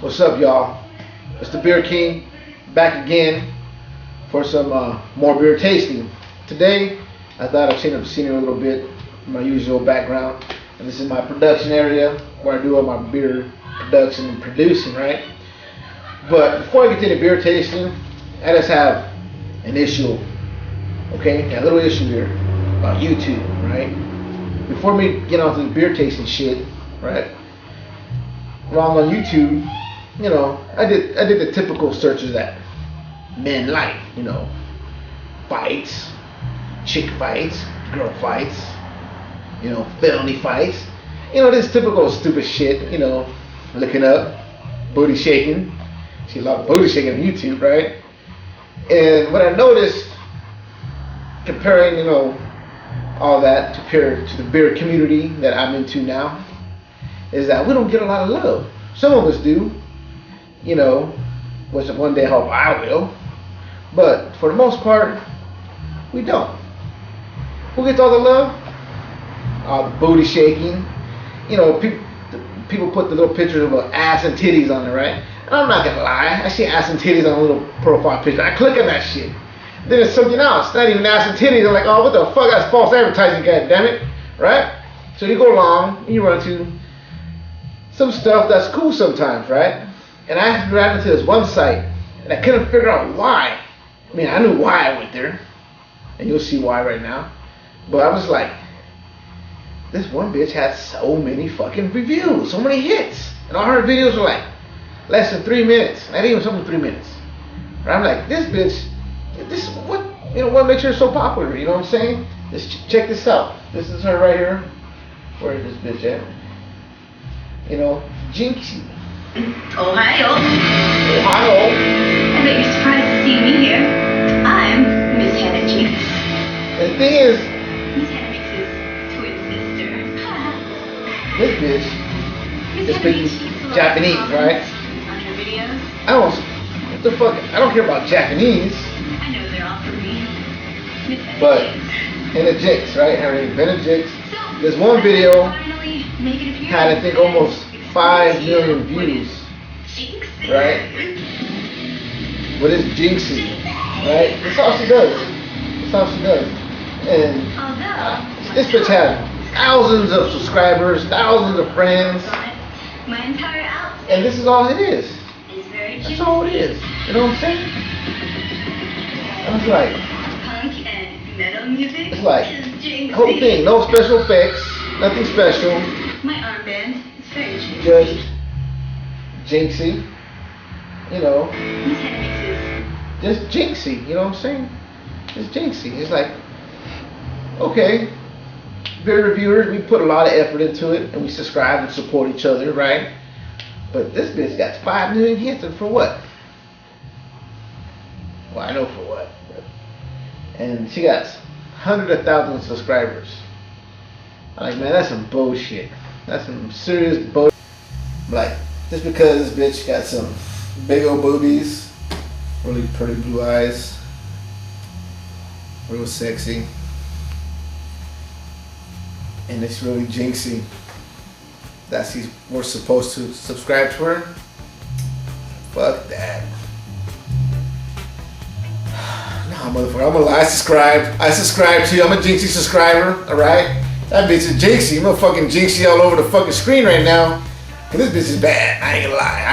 What's up, y'all? It's Dabeerking back again for some more beer tasting. Today, I thought I'd change up the scenery a little bit from my usual background. And this is my production area where I do all my beer production and producing, right? But before I get to the beer tasting, I just have an issue, okay? A little issue here about YouTube, right? Before me get on to the beer tasting shit, right? While on YouTube, you know, I did the typical searches that men like, you know, fights, chick fights, girl fights, you know, felony fights, you know, this typical stupid shit, you know, looking up, booty shaking. See a lot of booty shaking on YouTube, right? And what I noticed, comparing, you know, all that compared to the beer community that I'm into now, is that we don't get a lot of love. Some of us do, you know, which one day I hope I will, but for the most part, we don't. Who gets all the love? All the booty shaking. You know, people put the little pictures of ass and titties on it, right? And I'm not gonna lie, I see ass and titties on a little profile picture. I click on that shit. Then it's something else. It's not even ass and titties. I'm like, oh, what the fuck? That's false advertising, goddammit, right? So you go along and you run into some stuff that's cool sometimes, right? And I ran into this one site and I couldn't figure out why. I mean, I knew why I went there, and you'll see why right now. But I was like, this one bitch had so many fucking reviews, so many hits, and all her videos were like less than 3 minutes, not even something 3 minutes. And I'm like, this bitch, this what, you know, what makes her so popular? You know what I'm saying? Just check this out. This is her right here. Where is this bitch at? You know, Jinxy. Ohio. Ohio. I bet you're surprised to see me here. I'm Miss Hannah Jinx. And the thing is, Miss Hannah Jinx's twin sister. this bitch is speaking Japanese, right? On her videos. I don't, what the fuck? I don't care about Japanese. I know they're all for me. Miss Hannah But Jinx. Hannah Jinx, right? Her name Hannah Jinx. So, There's one video finally make an appearance. had I think almost 5 million views, Jinxy. right? But it's Jinxy, right? That's all she does. That's all she does. And Although this bitch has thousands of subscribers, thousands of friends, my entire outfit and this is all it is. is very That's all it is. You know what I'm saying? I was like, punk and metal music. it's like, is Jinxy. whole thing, no special effects, nothing special, My armband is very Jinxy. just Jinxy, you know, Miss Hannah just Jinxy, you know what I'm saying? Just Jinxy. It's like, okay, beer reviewers, we put a lot of effort into it, and we subscribe and support each other, right? But this bitch got 5 million hits, and for what? Well, I know for what. And she got hundreds of thousands of subscribers. I'm like, man, that's some bullshit. That's some serious bullshit. Like, just because this bitch got some big old boobies, really pretty blue eyes, real sexy, and it's really Jinxy, we're supposed to subscribe to her? Fuck that. Nah, motherfucker, I'm gonna lie. I subscribe to you. I'm a Jinxy subscriber, alright? That bitch is Jinxy. I'm gonna fucking Jinxy all over the fucking screen right now. Cause this bitch is bad. I ain't gonna lie.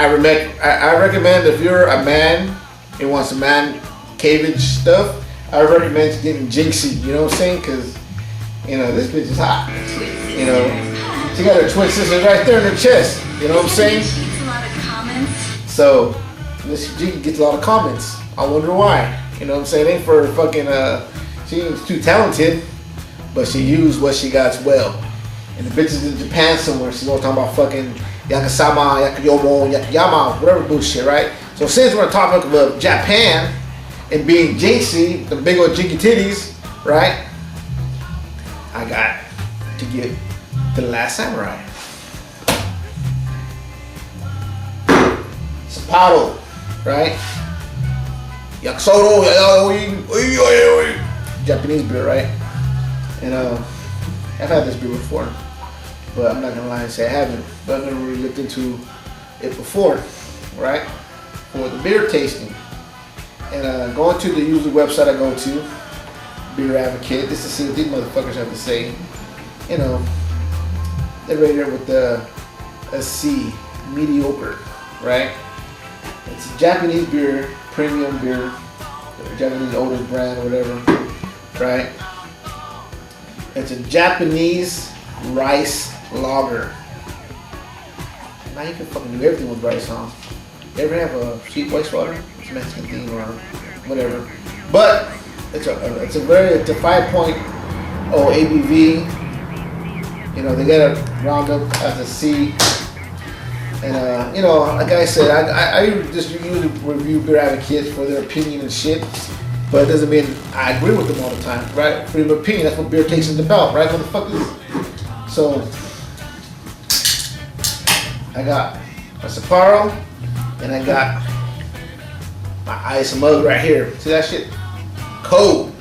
I recommend if you're a man and wants some man cavage stuff, I recommend getting Jinxy. You know what I'm saying? Cause, you know, this bitch is hot. You know, she got her twin sister right there in her chest. You know what I'm saying? She gets a lot of comments. So, Miss G gets a lot of comments. I wonder why. You know what I'm saying? It ain't for fucking, she ain't too talented, but she used what she got well. And the bitch is in Japan somewhere. She's all talking about fucking Yakasama, Yakuyomo, Yakuyama, whatever bullshit, right? So since we're on topic of Japan and being Jinxy, the big old jinky titties, right? I got to get to The Last Samurai. Sapporo, right? Yakusoro, Japanese beer, right? And I've had this beer before, but I'm not gonna lie and say I haven't. But I've never really looked into it before. right? For the beer tasting. And going to the usual website I go to, Beer Advocate, just to see what these motherfuckers have to say. You know, they're rated here with a C, mediocre, right? It's a Japanese beer, premium beer, Japanese oldest brand, whatever, right? It's a Japanese rice lager. Now you can fucking do everything with rice, huh? You ever have a sweet white water? It's a Mexican thing around, whatever. But it's a 5.0 ABV. You know, they got it round up as a C. And you know, like I said, I just usually review Beer Advocates for their opinion and shit. But it doesn't mean I agree with them all the time, right? Freedom of opinion, that's what beer tasting is about, right, motherfuckers? So, I got a Sapporo, and I got my ice mug right here. See that shit? Cold.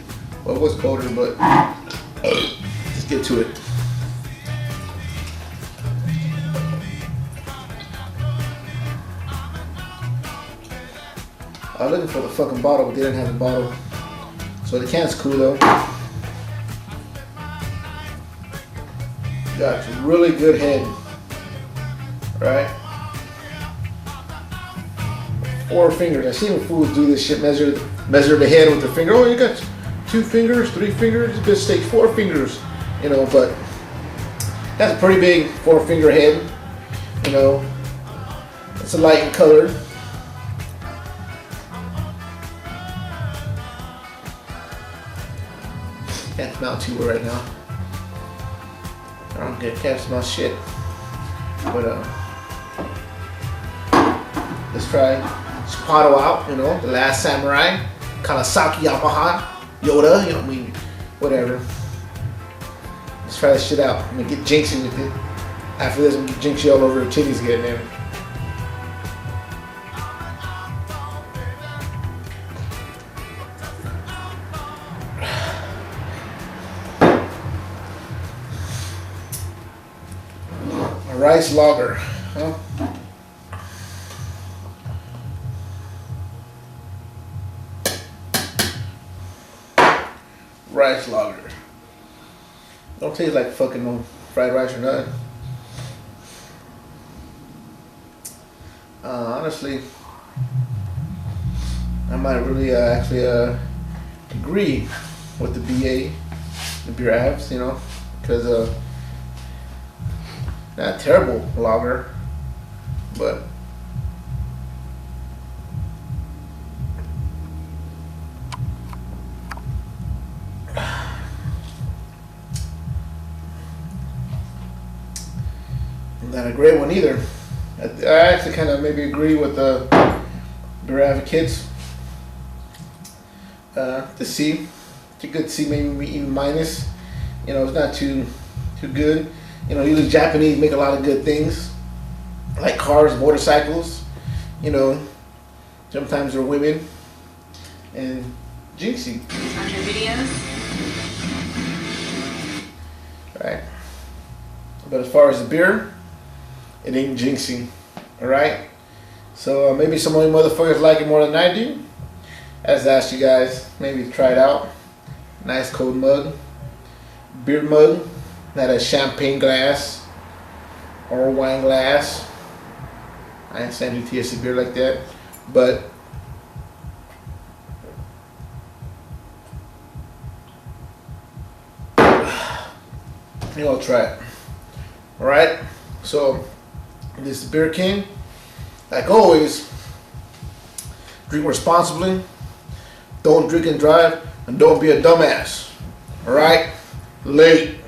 Well, it was colder, but let's get to it. I was looking for the fucking bottle, but they didn't have the bottle. So the can's cool though. Got a really good head. Right? 4 fingers. I've seen fools do this shit, measure the head with their finger. Oh, you got 2 fingers, 3 fingers, this bitch takes 4 fingers. You know, but that's a pretty big 4-finger head. You know. It's a light in color. Can't smell too well right now. Can't smell shit. But let's try Sapporo out, you know, the last samurai, Kawasaki Yamaha, Yoda, you know, I mean, whatever. Let's try this shit out. I'm gonna get Jinxy with it. After this, I'm gonna get Jinxy all over her titties again, man. Rice lager, huh? Rice lager. Don't taste like fucking no fried rice or nothing. Honestly, I might really actually agree with the BA, the beer abs, you know, because not terrible lager, but not a great one either. I actually kind of maybe agree with the Beer Advocates. The C, it's a good C, maybe even minus. You know, it's not too good. You know, usually Japanese make a lot of good things, like cars, motorcycles. You know, sometimes they're women. And Jinxy. On your videos? Right. But as far as the beer, it ain't Jinxy. Alright? So maybe some of you motherfuckers like it more than I do. I just asked you guys, maybe try it out. Nice cold mug. Beer mug. Not a champagne glass or a wine glass. I ain't send you TSC beer like that, but maybe I'll try it. All right. So this is Beer King. Like always, drink responsibly. Don't drink and drive, and don't be a dumbass. All right. Late.